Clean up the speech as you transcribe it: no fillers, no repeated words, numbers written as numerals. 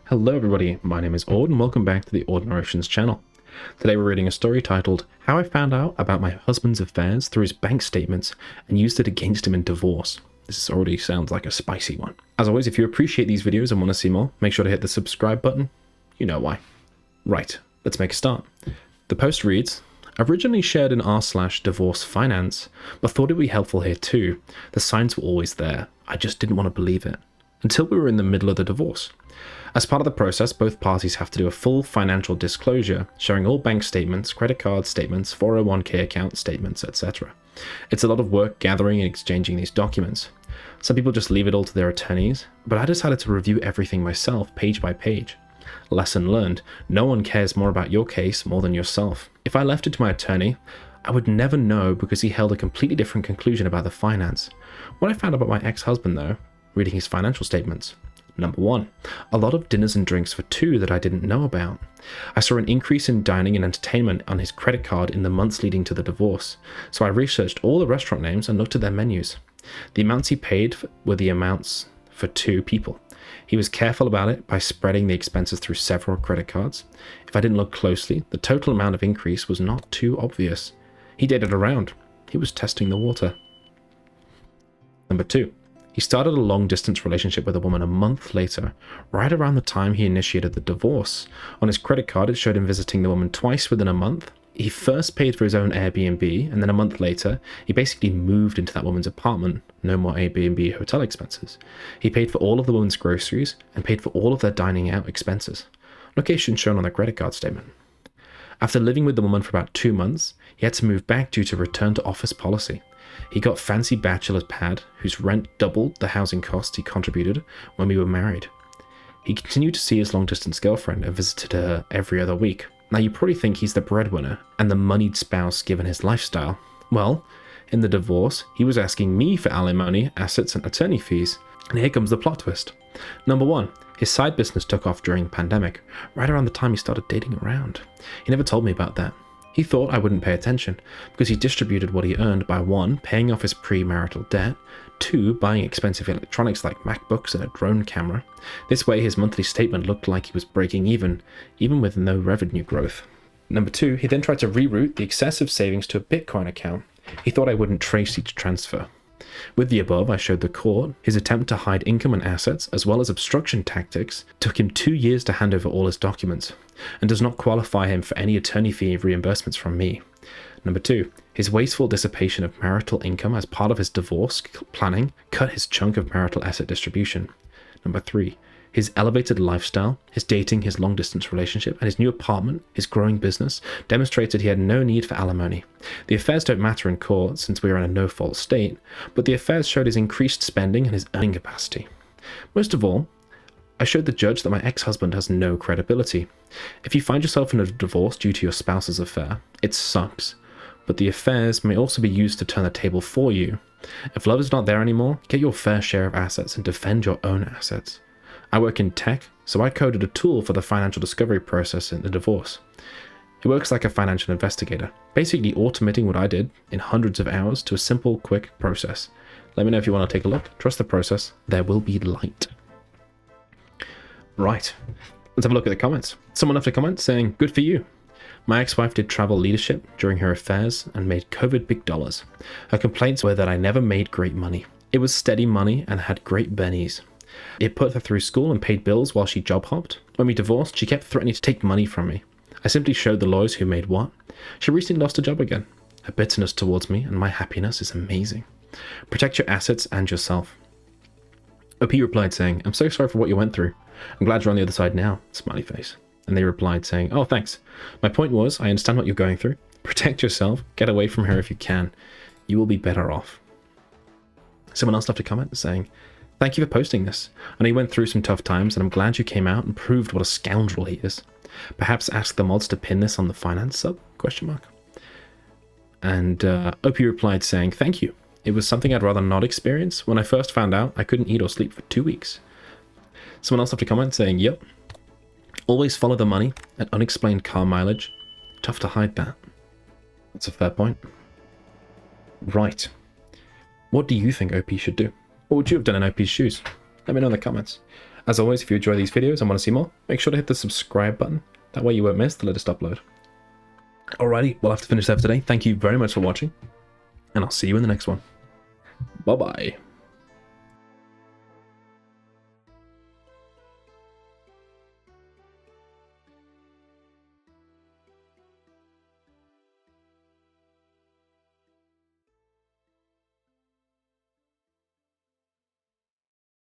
Hello everybody, my name is Aud and welcome back to the Aud Narrations channel. Today we're reading a story titled How I Found Out About My Husband's Affairs Through His Bank Statements and Used It Against Him in Divorce. This already sounds like a spicy one. As always, if you appreciate these videos and want to see more, make sure to hit the subscribe button. You know why. Right, let's make a start. The post reads, originally shared in r/divorce finance, but thought it would be helpful here too. The signs were always there. I just didn't want to believe it. Until we were in the middle of the divorce. As part of the process, both parties have to do a full financial disclosure, showing all bank statements, credit card statements, 401k account statements, etc. It's a lot of work gathering and exchanging these documents. Some people just leave it all to their attorneys, but I decided to review everything myself, page by page. Lesson learned, no one cares more about your case more than yourself. If I left it to my attorney, I would never know because he held a completely different conclusion about the finance. What I found about my ex-husband though, reading his financial statements. Number 1, a lot of dinners and drinks for two that I didn't know about. I saw an increase in dining and entertainment on his credit card in the months leading to the divorce, so I researched all the restaurant names and looked at their menus. The amounts he paid were the amounts for two people. He was careful about it by spreading the expenses through several credit cards. If I didn't look closely, the total amount of increase was not too obvious. He dated around. He was testing the water. Number 2. He started a long-distance relationship with a woman a month later, right around the time he initiated the divorce. On his credit card, it showed him visiting the woman twice within a month. He first paid for his own Airbnb, and then a month later, he basically moved into that woman's apartment. No more Airbnb hotel expenses. He paid for all of the woman's groceries and paid for all of their dining out expenses. Location shown on the credit card statement. After living with the woman for about 2 months, he had to move back due to return to office policy. He got fancy bachelor's pad, whose rent doubled the housing costs he contributed when we were married. He continued to see his long-distance girlfriend and visited her every other week. Now you probably think he's the breadwinner and the moneyed spouse given his lifestyle. Well, in the divorce, he was asking me for alimony, assets and attorney fees. And here comes the plot twist. Number 1, his side business took off during the pandemic, right around the time he started dating around. He never told me about that. He thought I wouldn't pay attention, because he distributed what he earned by 1, paying off his pre-marital debt, 2, buying expensive electronics like MacBooks and a drone camera. This way his monthly statement looked like he was breaking even with no revenue growth. Number 2, he then tried to reroute the excessive savings to a Bitcoin account. He thought I wouldn't trace each transfer. With the above, I showed the court his attempt to hide income and assets, as well as obstruction tactics, took him 2 years to hand over all his documents, and does not qualify him for any attorney fee reimbursements from me. Number 2, his wasteful dissipation of marital income as part of his divorce planning cut his chunk of marital asset distribution. Number 3, his elevated lifestyle, his dating, his long-distance relationship, and his new apartment, his growing business, demonstrated he had no need for alimony. The affairs don't matter in court since we are in a no-fault state, but the affairs showed his increased spending and his earning capacity. Most of all, I showed the judge that my ex-husband has no credibility. If you find yourself in a divorce due to your spouse's affair, it sucks, but the affairs may also be used to turn the table for you. If love is not there anymore, get your fair share of assets and defend your own assets. I work in tech, so I coded a tool for the financial discovery process in the divorce. It works like a financial investigator, basically automating what I did in hundreds of hours to a simple, quick process. Let me know if you want to take a look. Trust the process. There will be light. Right, let's have a look at the comments. Someone left a comment saying, good for you. My ex-wife did travel leadership during her affairs and made COVID big dollars. Her complaints were that I never made great money. It was steady money and had great bennies. It put her through school and paid bills while she job hopped. When we divorced, she kept threatening to take money from me. I simply showed the lawyers who made what. She recently lost her job again. Her bitterness towards me and my happiness is amazing. Protect your assets and yourself. OP replied saying, I'm so sorry for what you went through. I'm glad you're on the other side now. Smiley face. And they replied saying, oh, thanks. My point was, I understand what you're going through. Protect yourself. Get away from her if you can. You will be better off. Someone else left a comment saying, thank you for posting this. I know you went through some tough times, and I'm glad you came out and proved what a scoundrel he is. Perhaps ask the mods to pin this on the finance sub? ? And OP replied saying, thank you. It was something I'd rather not experience. When I first found out, I couldn't eat or sleep for 2 weeks. Someone else left a comment saying, yep. Always follow the money and unexplained car mileage. Tough to hide that. That's a fair point. Right. What do you think OP should do? What would you have done in OP's shoes? Let me know in the comments. As always, if you enjoy these videos and want to see more, make sure to hit the subscribe button. That way you won't miss the latest upload. Alrighty, we'll have to finish there for today. Thank you very much for watching, and I'll see you in the next one. Bye-bye.